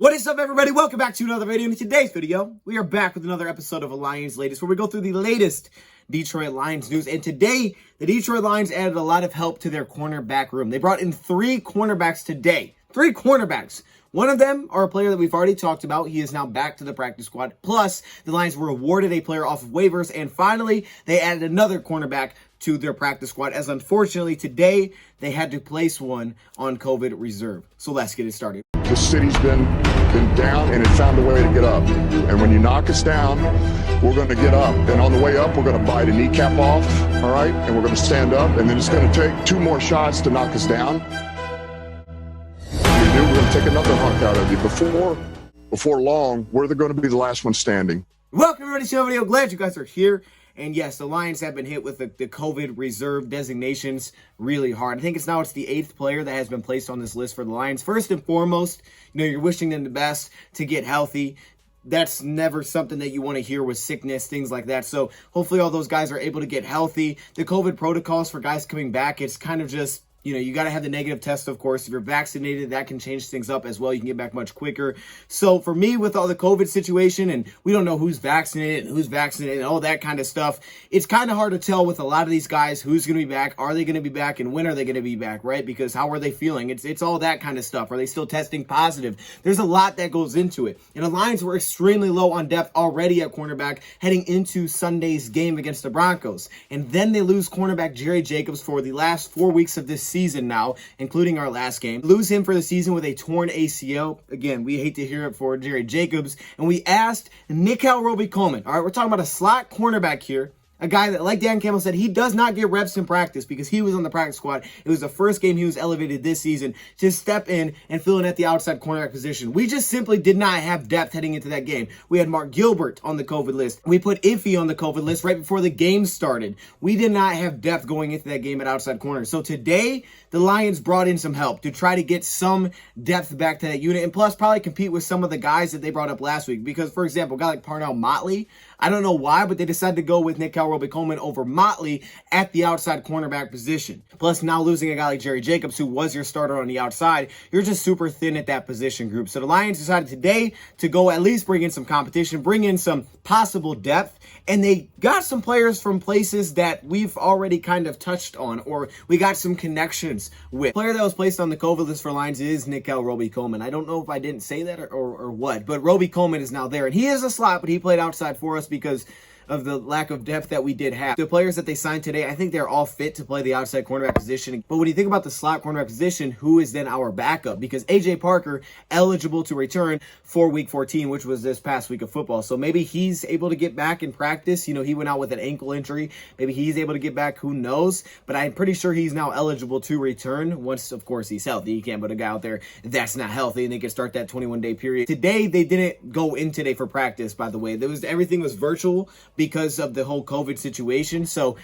What is up, everybody? Welcome back to another video. In today's video, we are back with another episode of Lions Latest, where we go through the latest Detroit Lions news. And today, the Detroit Lions added a lot of help to their cornerback room. They brought in 3 cornerbacks today. 3 cornerbacks. One of them are a player that we've already talked about. He is now back to the practice squad. Plus, the Lions were awarded a player off of waivers. And finally, they added another cornerback to their practice squad, as unfortunately today, they had to place one on COVID reserve. So let's get it started. The city's been down and it found a way to get up. And when you knock us down, we're going to get up. And on the way up, we're going to bite a kneecap off, all right? And we're going to stand up. And then it's going to take 2 more shots to knock us down. We're going to take another hunk out of you. Before long, we're going to be the last one standing. Welcome, everybody, to the video. Glad you guys are here. And yes, the Lions have been hit with the COVID reserve designations really hard. I think it's the 8th player that has been placed on this list for the Lions. First and foremost, you're wishing them the best to get healthy. That's never something that you want to hear with sickness, things like that. So hopefully all those guys are able to get healthy. The COVID protocols for guys coming back, it's kind of just, you got to have the negative test, of course. If you're vaccinated, that can change things up as well. You can get back much quicker. So for me, with all the COVID situation, and we don't know who's vaccinated and all that kind of stuff, it's kind of hard to tell with a lot of these guys who's going to be back. Are they going to be back, and when are they going to be back, right? Because how are they feeling? It's all that kind of stuff. Are they still testing positive? There's a lot that goes into it. And the Lions were extremely low on depth already at cornerback heading into Sunday's game against the Broncos. And then they lose cornerback Jerry Jacobs for the last 4 weeks of this season now, including our last game. Lose him for the season with a torn ACL. Again, we hate to hear it for Jerry Jacobs. And we asked robey-coleman. All right, we're talking about a slot cornerback here. A guy that, like Dan Campbell said, he does not get reps in practice because he was on the practice squad. It was the first game he was elevated this season to step in and fill in at the outside cornerback position. We just simply did not have depth heading into that game. We had Mark Gilbert on the COVID list. We put Iffy on the COVID list right before the game started. We did not have depth going into that game at outside corner. So today, the Lions brought in some help to try to get some depth back to that unit, and plus probably compete with some of the guys that they brought up last week. Because, for example, a guy like Parnell Motley, I don't know why, but they decided to go with robey-coleman over Motley at the outside cornerback position. Plus, now losing a guy like Jerry Jacobs, who was your starter on the outside, you're just super thin at that position group. So the Lions decided today to go at least bring in some competition, bring in some possible depth, and they got some players from places that we've already kind of touched on, or we got some connections with. The player that was placed on the COVID list for Lions is robey-coleman. I don't know if I didn't say that or what, but robey-coleman is now there, and he is a slot, but he played outside for us because of the lack of depth that we did have. The players that they signed today, I think they're all fit to play the outside cornerback position. But when you think about the slot cornerback position, who is then our backup? Because A.J. Parker, eligible to return for Week 14, which was this past week of football. So maybe he's able to get back in practice. He went out with an ankle injury. Maybe he's able to get back. Who knows? But I'm pretty sure he's now eligible to return once, of course, he's healthy. You can't put a guy out there that's not healthy and they can start that 21-day period. Today, they didn't go in today for practice, by the way. Everything was virtual because of the whole COVID situation. So,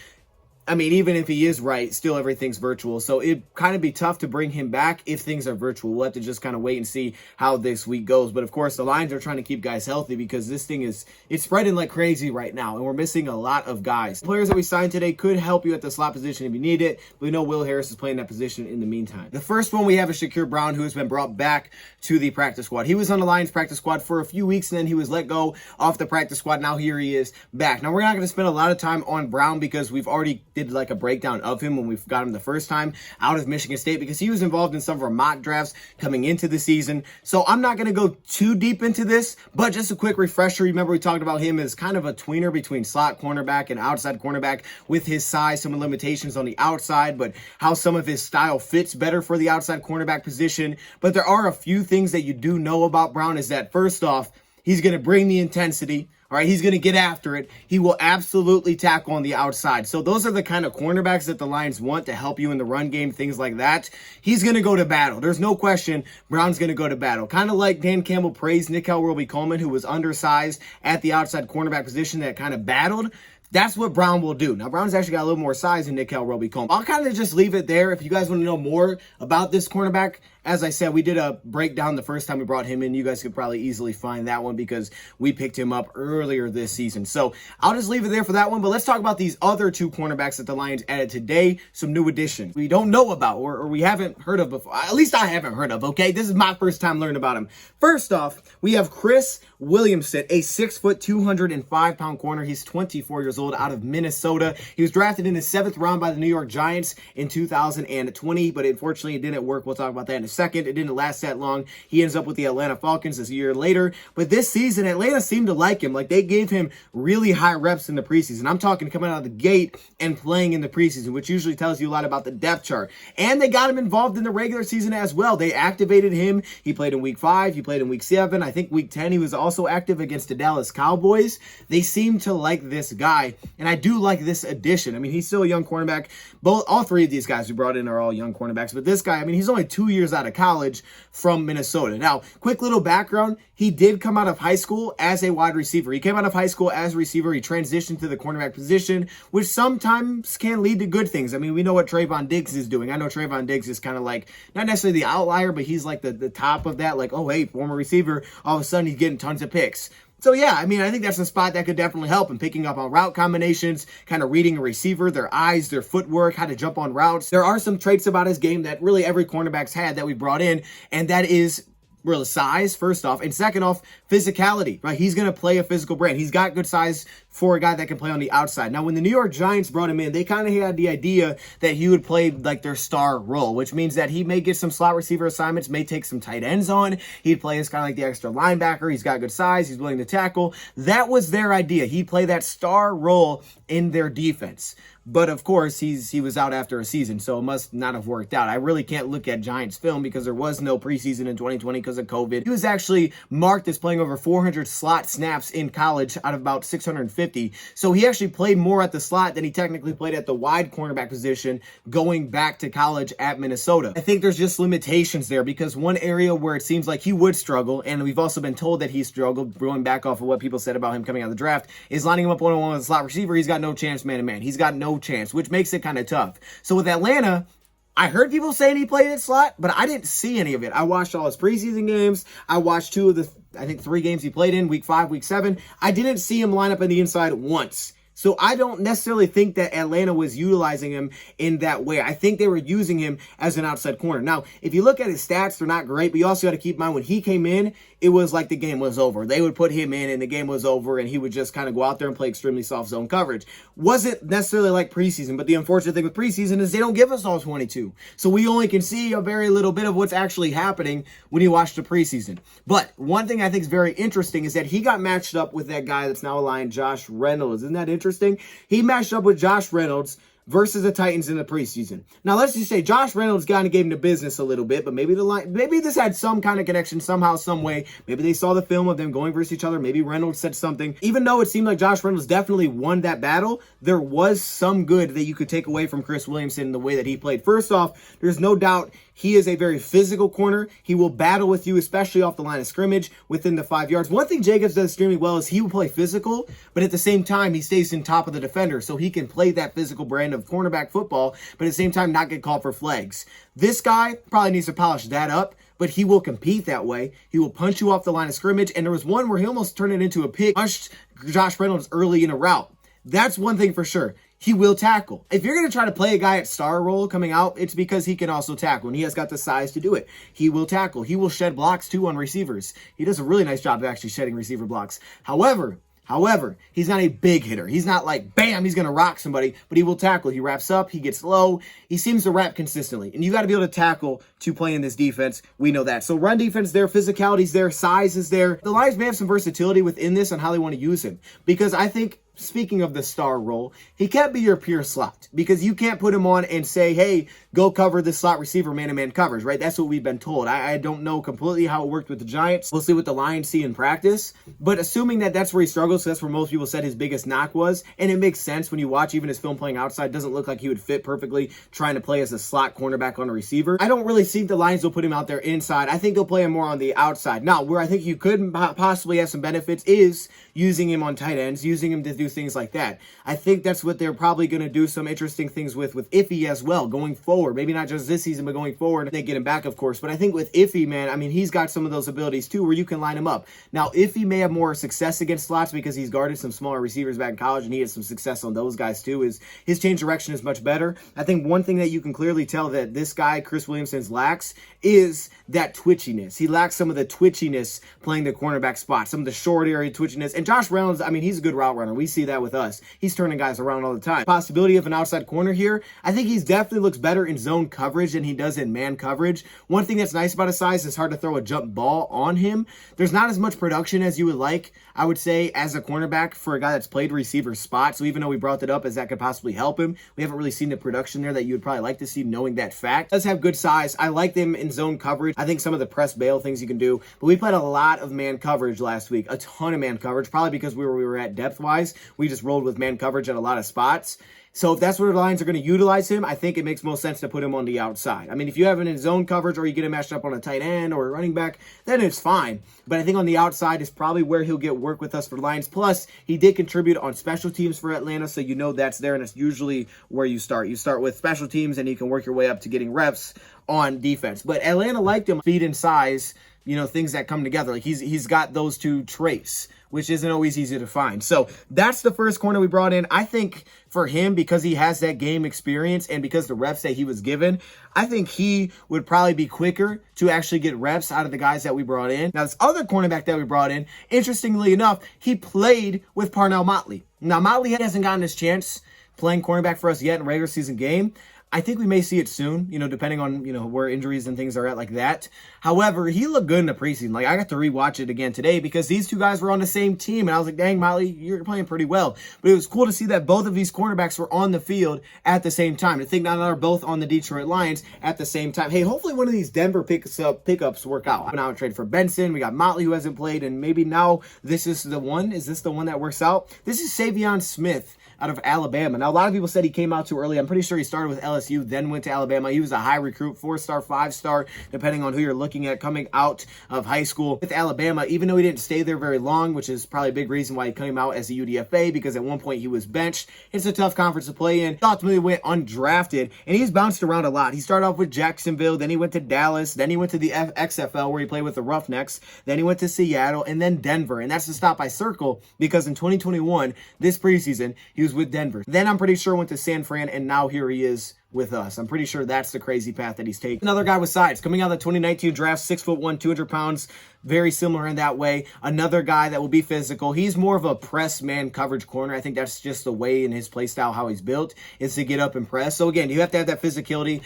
I mean, even if he is right, still everything's virtual. So it'd kind of be tough to bring him back if things are virtual. We'll have to just kind of wait and see how this week goes. But of course, the Lions are trying to keep guys healthy because this thing it's spreading like crazy right now. And we're missing a lot of guys. The players that we signed today could help you at the slot position if you need it. We know Will Harris is playing that position in the meantime. The first one we have is Shakir Brown, who has been brought back to the practice squad. He was on the Lions practice squad for a few weeks and then he was let go off the practice squad. Now here he is back. Now we're not going to spend a lot of time on Brown because we've already did like a breakdown of him when we got him the first time out of Michigan State because he was involved in some of our mock drafts coming into the season. So I'm not going to go too deep into this, but just a quick refresher. Remember we talked about him as kind of a tweener between slot cornerback and outside cornerback with his size, some limitations on the outside, but how some of his style fits better for the outside cornerback position. But there are a few things that you do know about Brown is that first off, he's going to bring the intensity. All right, he's going to get after it. He will absolutely tackle on the outside. So those are the kind of cornerbacks that the Lions want to help you in the run game, things like that. He's going to go to battle. There's no question Brown's going to go to battle. Kind of like Dan Campbell praised robey-coleman, who was undersized at the outside cornerback position that kind of battled. That's what Brown will do. Now, Brown's actually got a little more size than robey-coleman. I'll kind of just leave it there. If you guys want to know more about this cornerback, as I said, we did a breakdown the first time we brought him in. You guys could probably easily find that one because we picked him up earlier this season. So I'll just leave it there for that one. But let's talk about these other two cornerbacks that the Lions added today. Some new additions we don't know about or we haven't heard of before. At least I haven't heard of, okay? This is my first time learning about him. First off, we have Chris Williamson, a 6 foot, 205 pound corner. He's 24 years old, out of Minnesota. He was drafted in the 7th round by the New York Giants in 2020, but unfortunately it didn't work. We'll talk about that in a second. It didn't last that long. He ends up with the Atlanta Falcons this year later. But this season, Atlanta seemed to like him. Like, they gave him really high reps in the preseason. I'm talking coming out of the gate and playing in the preseason, which usually tells you a lot about the depth chart. And they got him involved in the regular season as well. They activated him. He played in week 5. He played in week 7. I think week 10 he was also active against the Dallas Cowboys. They seem to like this guy, and I do like this addition. I mean, he's still a young cornerback. All three of these guys we brought in are all young cornerbacks, but this guy, I mean, he's only 2 years out of college from Minnesota. Now, quick little background. He did come out of high school as a wide receiver. He came out of high school as a receiver. He transitioned to the cornerback position, which sometimes can lead to good things. I mean, we know what Trayvon Diggs is doing. I know Trayvon Diggs is kind of like, not necessarily the outlier, but he's like the top of that. Like, oh, hey, former receiver, all of a sudden he's getting tons of picks. So yeah, I mean, I think that's a spot that could definitely help in picking up on route combinations, kind of reading a receiver, their eyes, their footwork, how to jump on routes. There are some traits about his game that really every cornerback's had that we brought in, and that is real size, first off, and second off, physicality, right? He's going to play a physical brand. He's got good size for a guy that can play on the outside. Now, when the New York Giants brought him in, they kind of had the idea that he would play like their star role, which means that he may get some slot receiver assignments, may take some tight ends on. He'd play as kind of like the extra linebacker. He's got good size. He's willing to tackle. That was their idea. He'd play that star role in their defense. But of course, he was out after a season, so it must not have worked out. I really can't look at Giants film because there was no preseason in 2020 because of COVID. He was actually marked as playing over 400 slot snaps in college out of about 650. So he actually played more at the slot than he technically played at the wide cornerback position going back to college at Minnesota. I think there's just limitations there because one area where it seems like he would struggle, and we've also been told that he struggled, going back off of what people said about him coming out of the draft, is lining him up one-on-one with a slot receiver. He's got no chance man-to-man. He's got no chance, which makes it kind of tough. So with Atlanta, I heard people saying he played at slot, but I didn't see any of it. I watched all his preseason games. I watched 2 of the, I think 3 games he played in, week 5, week 7. I didn't see him line up on the inside once. So I don't necessarily think that Atlanta was utilizing him in that way. I think they were using him as an outside corner. Now, if you look at his stats, they're not great, but you also got to keep in mind when he came in, it was like the game was over. They would put him in and the game was over and he would just kind of go out there and play extremely soft zone coverage. Wasn't necessarily like preseason, but the unfortunate thing with preseason is they don't give us all 22. So we only can see a very little bit of what's actually happening when you watch the preseason. But one thing I think is very interesting is that he got matched up with that guy that's now a Lion, Josh Reynolds. Isn't that interesting? He matched up with Josh Reynolds versus the Titans in the preseason. Now, let's just say Josh Reynolds kind of gave him the business a little bit, but maybe maybe this had some kind of connection somehow, some way. Maybe they saw the film of them going versus each other. Maybe Reynolds said something. Even though it seemed like Josh Reynolds definitely won that battle, there was some good that you could take away from Chris Williamson in the way that he played. First off, there's no doubt he is a very physical corner. He will battle with you, especially off the line of scrimmage within the 5 yards. One thing Jacobs does extremely well is he will play physical, but at the same time, he stays in top of the defender, so he can play that physical brand of cornerback football, but at the same time, not get called for flags. This guy probably needs to polish that up, but he will compete that way. He will punch you off the line of scrimmage, and there was one where he almost turned it into a pick, punched Josh Reynolds early in a route. That's one thing for sure. He will tackle. If you're going to try to play a guy at star role coming out, it's because he can also tackle, and he has got the size to do it. He will tackle. He will shed blocks, too, on receivers. He does a really nice job of actually shedding receiver blocks. However, he's not a big hitter. He's not like, bam, he's going to rock somebody, but he will tackle. He wraps up. He gets low. He seems to wrap consistently, and you got to be able to tackle to play in this defense. We know that. So run defense there, physicality's there, size is there. The Lions may have some versatility within this on how they want to use him, because I think, speaking of the star role, he can't be your pure slot because you can't put him on and say, hey, go cover the slot receiver man-to-man coverage, right? That's what we've been told. I don't know completely how it worked with the Giants. We'll see what the Lions see in practice. But assuming that that's where he struggles, so that's where most people said his biggest knock was, and it makes sense when you watch even his film playing outside, doesn't look like he would fit perfectly trying to play as a slot cornerback on a receiver. I don't really think the Lions will put him out there inside. I think they'll play him more on the outside. Now, where I think you could possibly have some benefits is using him on tight ends, using him to do do things like that. I think that's what they're probably going to do some interesting things with Iffy as well going forward. Maybe not just this season, but going forward. They get him back, of course. But I think with Iffy, man, I mean, he's got some of those abilities too where you can line him up. Now, Iffy may have more success against slots because he's guarded some smaller receivers back in college and he had some success on those guys too. Is his change direction is much better. I think one thing that you can clearly tell that this guy, Chris Williamson, lacks is that twitchiness. He lacks some of the twitchiness playing the cornerback spot, some of the short area twitchiness. And Josh Reynolds, I mean, he's a good route runner. We see that with us. He's turning guys around all the time. Possibility of an outside corner here. I think he definitely looks better in zone coverage than he does in man coverage. One thing that's nice about his size is it's hard to throw a jump ball on him. There's not as much production as you would like, I would say, as a cornerback for a guy that's played receiver spot. So even though we brought that up as that could possibly help him, we haven't really seen the production there that you would probably like to see, knowing that fact. Does have good size. I like them in zone coverage. I think some of the press bail things you can do, but we played a lot of man coverage last week, a ton of man coverage, probably because we were at depth wise. We just rolled with man coverage at a lot of spots. So if that's where the Lions are going to utilize him, I think it makes most sense to put him on the outside. I mean, if you have him in zone coverage or you get him matched up on a tight end or a running back, then it's fine. But I think on the outside is probably where he'll get work with us for the Lions. Plus, he did contribute on special teams for Atlanta, so you know that's there, and it's usually where you start. You start with special teams, and you can work your way up to getting reps on defense. But Atlanta liked him. Speed and size, you know, things that come together. Like he's got those two traits, which isn't always easy to find. So that's the first corner we brought in. I think for him, because he has that game experience and because the reps that he was given, I think he would probably be quicker to actually get reps out of the guys that we brought in. Now, this other cornerback that we brought in, interestingly enough, he played with Parnell Motley. Now, Motley hasn't gotten his chance playing cornerback for us yet in a regular season game. I think we may see it soon, you know, depending on, you know, where injuries and things are at like that. However, he looked good in the preseason. Like, I got to rewatch it again today because these two guys were on the same team. And I was like, dang, Motley, you're playing pretty well. But it was cool to see that both of these cornerbacks were on the field at the same time. To think now they're both on the Detroit Lions at the same time. Hey, hopefully one of these Denver pickups work out. I'm now traded for Benson. We got Motley, who hasn't played. And maybe now this is the one. Is this the one that works out? This is Saivion Smith out of Alabama. Now, a lot of people said he came out too early. I'm pretty sure he started with LSU, then went to Alabama. He was a high recruit, 4-star, 5-star, depending on who you're looking at coming out of high school with Alabama, even though he didn't stay there very long, which is probably a big reason why he came out as a UDFA, because at one point he was benched. It's a tough conference to play in. He ultimately went undrafted, and he's bounced around a lot. He started off with Jacksonville, then he went to Dallas, then he went to the XFL where he played with the Roughnecks, then he went to Seattle, and then Denver. And that's the stop I circle, because in 2021, this preseason, he was with Denver. Then I'm pretty sure went to San Fran, and now here he is with us. I'm pretty sure that's the crazy path that he's taking. Another guy with size coming out of the 2019 draft, 6'1", 200 pounds, very similar in that way. Another guy that will be physical. He's more of a press man coverage corner. I think that's just the way in his play style, how he's built, is to get up and press. So again, you have to have that physicality.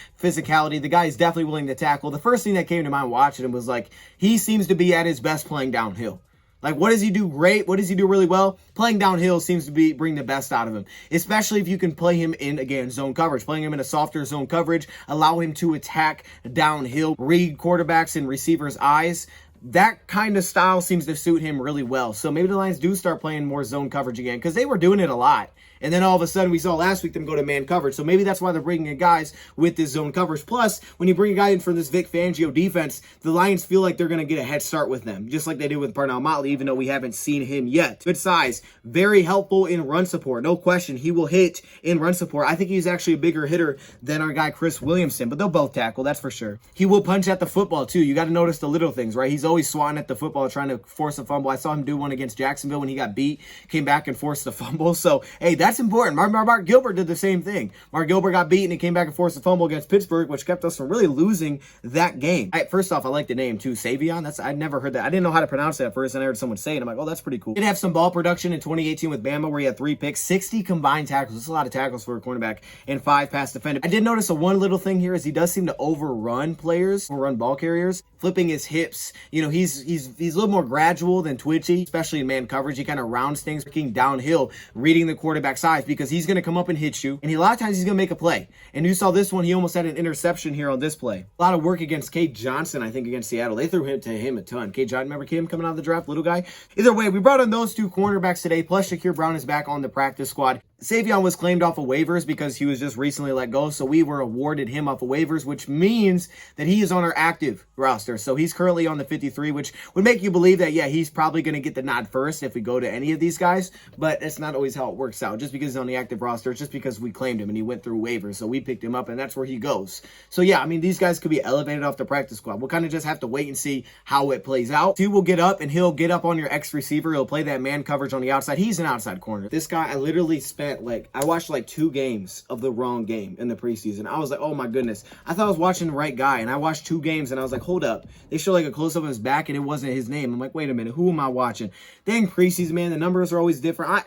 The guy is definitely willing to tackle. The first thing that came to mind watching him was like, he seems to be at his best playing downhill. Like, what does he do great? What does he do really well? Playing downhill seems to bring the best out of him, especially if you can play him in, again, zone coverage. Playing him in a softer zone coverage, allow him to attack downhill, read quarterbacks and receivers' eyes. That kind of style seems to suit him really well. So maybe the Lions do start playing more zone coverage again, because they were doing it a lot. And then all of a sudden, we saw last week them go to man coverage. So maybe that's why they're bringing in guys with this zone coverage. Plus, when you bring a guy in for this Vic Fangio defense, the Lions feel like they're going to get a head start with them, just like they did with Parnell Motley, even though we haven't seen him yet. Good size, very helpful in run support. No question, he will hit in run support. I think he's actually a bigger hitter than our guy Chris Williamson, but they'll both tackle, that's for sure. He will punch at the football, too. You got to notice the little things, right? He's always swatting at the football, trying to force a fumble. I saw him do one against Jacksonville when he got beat, came back and forced the fumble. So, hey, that's important. Mark Gilbert did the same thing. Mark Gilbert got beaten and came back and forced a fumble against Pittsburgh, which kept us from really losing that game. First off, I like the name too, Savion. I'd never heard that. I didn't know how to pronounce that at first, and I heard someone say it. I'm like, oh, that's pretty cool. Did have some ball production in 2018 with Bama, where he had 3 picks, 60 combined tackles. That's a lot of tackles for a cornerback, and 5 pass defended. I did notice one little thing here is he does seem to overrun ball carriers, flipping his hips. You know, he's a little more gradual than twitchy, especially in man coverage. He kind of rounds things, working downhill, reading the quarterback's eyes, because he's going to come up and hit you, and a lot of times he's going to make a play. And you saw this one, he almost had an interception here on this play. A lot of work against Cade Johnson, I think, against Seattle. They threw him to him a ton. Cade Johnson, remember him coming out of the draft, little guy? Either way, we brought in those 2 cornerbacks today, plus Shakir Brown is back on the practice squad. Savion was claimed off of waivers because he was just recently let go, so we were awarded him off of waivers, which means that he is on our active roster. roster. So he's currently on the 53, which would make you believe that, yeah, he's probably going to get the nod first if we go to any of these guys. But that's not always how it works out. Just because he's on the active roster, it's just because we claimed him and he went through waivers. So we picked him up, and that's where he goes. So yeah, I mean, these guys could be elevated off the practice squad. We'll kind of just have to wait and see how it plays out. He will get up, and he'll get up on your X receiver. He'll play that man coverage on the outside. He's an outside corner. This guy, I literally spent I watched 2 games of the wrong game in the preseason. I was like, oh my goodness. I thought I was watching the right guy, and I watched 2 games, and I was like, hold up. They show a close-up of his back, and it wasn't his name. I'm like, wait a minute, who am I watching? Dang, preseason, man, the numbers are always different.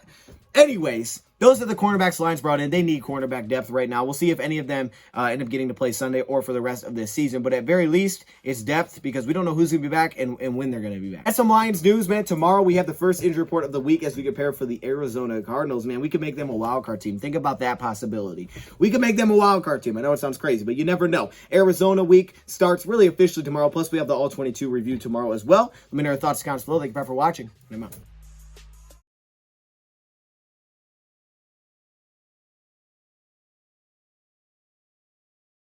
Anyways, those are the cornerbacks Lions brought in. They need cornerback depth right now. We'll see if any of them end up getting to play Sunday or for the rest of this season. But at very least, it's depth because we don't know who's going to be back and when they're going to be back. That's some Lions news, man. Tomorrow we have the first injury report of the week as we prepare for the Arizona Cardinals, man. We could make them a wild card team. Think about that possibility. We could make them a wild card team. I know it sounds crazy, but you never know. Arizona week starts really officially tomorrow. Plus, we have the All-22 review tomorrow as well. Let me know your thoughts and comments below. Thank you for watching. I'm out.